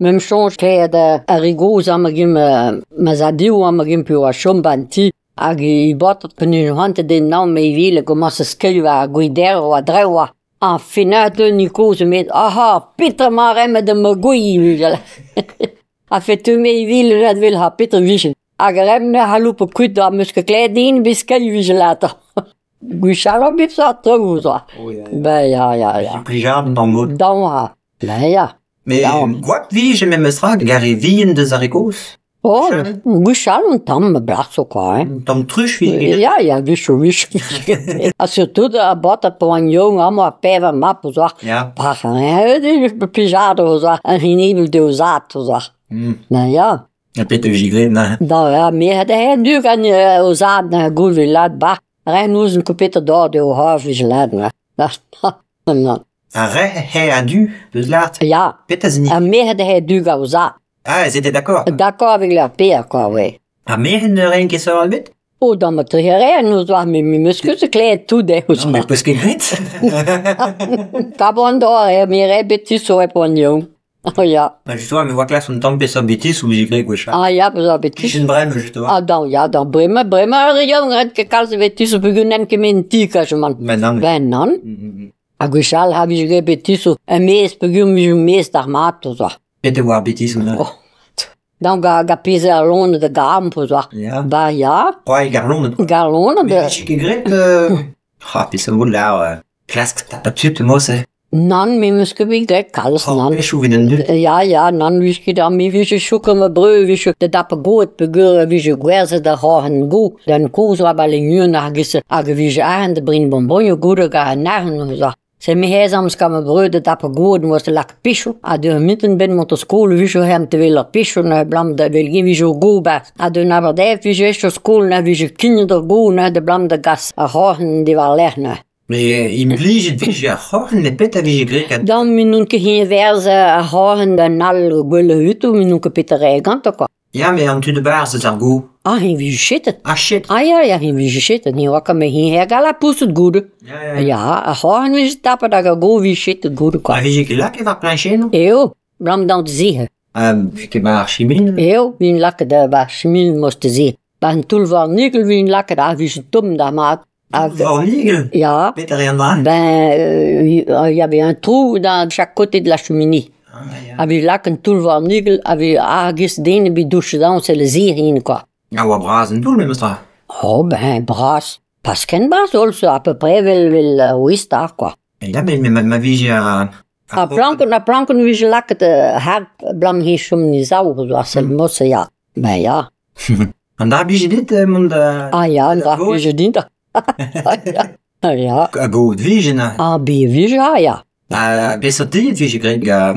Même chose, que de harigots amagim mazadiu amagim più a chombanti. Agi botat per un hante de nam mei vile commence a scrivere a guidare o a drewa. En finale ni cose met aha Peter marem de magui vigel. A fait tu mei vile dat wil ha Peter vigel. Agarem ne halup kut da muske kledin biskal vigelata. Guishalo bip sa trouza. Ben ja. Plijar dans mot. Dan ha. Ben ja. Mais quoi vie je me sera gare vien de zarigos. Oh, guishalo un tam braço qua, Tam trusch wie. Ja, wisch. Surtout a bota po un jong amo a peva mapo zo. Ja. Pacha, pijado zo, een hinibel de uzat zo. Nou ja. Ja, Peter Vigigre, na. Dan ja, meer de nu kan uzat na goed wil laat ba. Rein nous een kopete door de hof is laat na. Hij a dû, dus laat. Ja. Peter zini. En meer de du ga uzat. Ah, ils étaient d'accord. D'accord avec leur père quoi, oui. Ah, mais il n'y a rien qui sort al bit. Oh, dan moet er geen nous zo met muskus kleed toe de Non, mais parce que grit. Tabon door, meer betis zo heb on jong. Oh ja. Maar justement, mais voilà, son temps pesa betis ou Vigigre quoi. Ah ja, zo betis. C'est une brème justement. Ah dan Bremer, jong red ke kals betis op beginnen ke mentika man. Maintenant. Ben nan. A gushal heb je ge betis een mees begin je mees daar maat zo. Peter war betis ou non. Dan ga pese alone de gam zo. Ja. Ba ja. Ouais, garlon. Galone de. Mais Vigigre ah, puis ça vaut là classe absolument moi c'est. Nan mi muske bi ge kals nan. Je suis venu. Ja, nan wist je dan mi wist je zoeken me breu wist je de dappe goed begur wist je gwerze de hohen go. Dan koos wa bal in na gisse a wist je aan de brin bonbonje goede ga nagen zo. Se mi hezams kan me breu de dappe goed was de lak pisho. A de mitten ben mot de school wist je hem te willen pisho na blam de wil ge wist je go ba. A de na de wist je school na wist je kinder go na de blam de gas a hohen die wel lerne. Mais il me dit, je dis, j'ai mais Peter Vigigre. Dan mi nun ke geen verse a hohen de nal gulle hutu mi nun ke Peter Reigant quoi. Ja, mais en tu de base c'est argot. Ah, geen wie shit. Ah shit. Ah ja, geen wie shit. Nie wakker me geen hergala poes het goede. Ja, a hohen wie stappen dat go wie shit het goede Ah, quoi. Vigigre là qui va plancher non? Eeuw, blam dan te zeggen. Qui va archimine. Eeuw, wie een lakke de schmil moest te zien. Ban toel van nikkel wie een lakke daar wie ze tom daar maat. Ornigle. Ja. Peter reviendra. Il y avait un trou dans chaque côté de la cheminée. Avait là un tool van nigel, avait agis dene bi douche dans c'est le zirin quoi. Ah, ouais, brazen tout le même stra. Oh ben bras, parce qu'un bras also à peu près vil oui star quoi. Et là, mais ma vie j'ai A planken wie je lakke de hart blam hier som ni zau zo c'est le mot ja. Ben ja. En daar heb je dit, mon Ah ja, en daar wie je dient. Ja. Goed, vision. Ah bi wie ja. Best dit, Vigigre.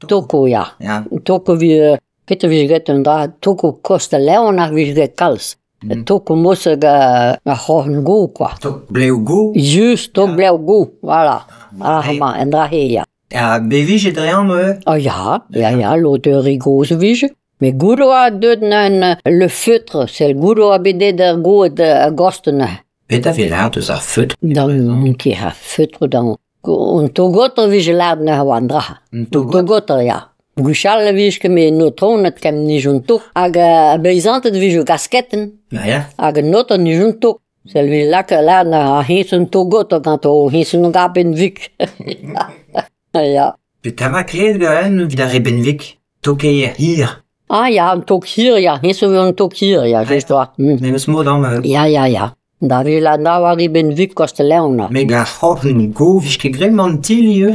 Toko ja. Ja. Toko wie Peter wie get en daar toko koste leonar wie get kals. Toko mosse ga hohen go quoi. Tok bleu go. Just tok bleu go, voilà. Ah en daar ja. Ja, bevige drian me. Oh ja, l'auteur rigose wie. Mais goedo a duden le feutre, c'est le goedo a bede der go de augustene. Peter veel laat dus afut. Dan een keer ha feutre dan. Un togotter wie je laat na wandra. Togotter ja. Gushal wie je me notron het kem ni junto. Aga beizante wie je gasketten. Ja. Aga notter ni junto. C'est lui là que là na hisen togotter quand o hisen gaben vik. Ja. Peter ma kleed gaan wie daar Benvik. Toke hier. Ah ja, een tok hier, ja. Niet zo een tok hier, ja. Juist wat. Mais me smo dan. Ja. Daar wil ik nou waar ik ben Vic Castellana. Mega hoffen go, wie grimman tilje.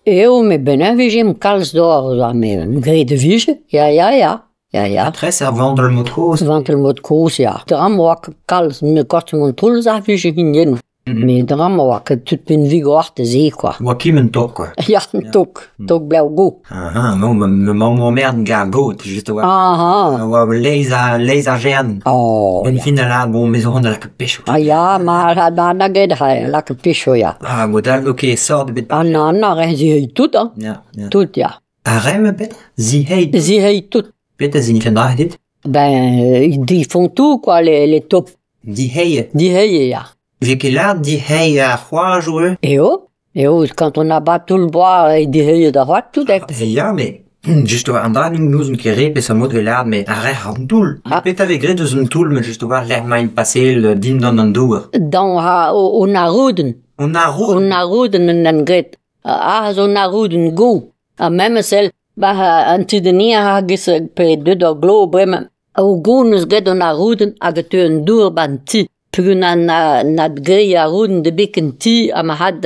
Me ben wie hem kals door, zo met grede vige. Ja. Très servant le mot cause. Want er moet koos, ja. Daarom wak kals, me kost mon troel zag vige hingen. Mais daarom wak het tot ben Vic achter zee, quoi. Wakim en tok. Ja, tok blauw go. Ah, mon merde ga goat, juste ouais. Aha. Ouais, laser gern. Oh. En fin de la bon maison de la pêche. Ah ja, maar hij daar naar gede, lekker pisho, ja. Ah, model oké, sort de bit. Ah, nou, zie je tout, hè? Ja. Tout, ja. Arrête, Peter. Zie hij tout. Peter, zie je vandaag dit? Ben, die font tout, quoi, les top. Die heie. Die heie, ja. Wie que là, die heie à 3 joueurs. Et oh? Et oui, quand on abat tout le bois, il dit de droite, tout est. Ja, mais just waar aan daar nous een keer repen, ça moet wel mais arrête un tool. Peut avec gré de un tool, mais juste waar l'air main passé le din dans un dour. Dan on a roeden. On a roux. On a roeden en den gret. On a roeden go. Même celle, antidenia hagis pe de glo brema. O gonus gret on a roeden, aget un dour banti. Pugun nad grei a roeden de bikken ti, ma had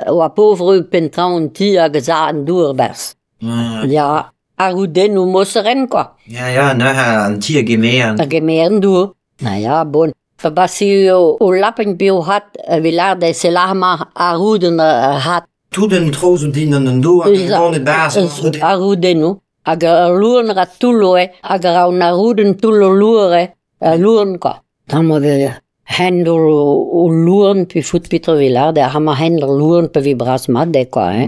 o pauvre pentran ti agza an dour bers. Ja, a roeden o mosseren, quoi. Ja, een tier gemeer. A gemeren dour. Ja, bon. Verbassi o lappen bio hat, vilar de selama a roeden hat. Tout den trozen din aan een dour, gewoon de basis. A roeden, no. Aga luren ra tulloe, aga ra una roeden tullo lure, luren, quoi. Dan mo we händer o luren pi fout Peter Vilar, de ha ma händer luren pe vi bras madde, quoi,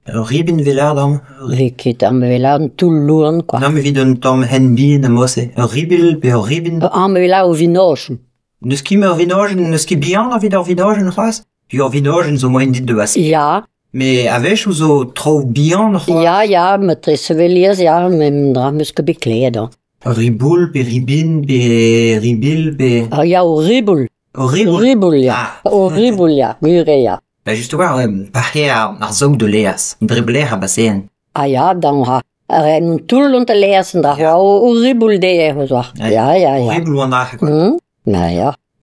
Riben Vilar dan? Rikit am Vilar tull luren, quoi. Dan me viden tom hen bi de mosse. Ribel pe riben. Am Vilar o vinochen. Ne ski me vinogen, ne ski bihan a vid vinogen ras? Jo vinogen zo moin dit de was. Ja. Mais avech ou zo tro bihan ras? Ja, met tresseveliers, ja, men dra muske bekleden. Ribul pe ribin pe ribil pe... Ja, o ribul. Ribul, ja. O ribul, ja. Gure, ja. Just waar, pahe ar zog de leas. Dribler a basen. Ja, dan ha. En tull und leersen, da o ribul de, ja. Ribul wan Ja.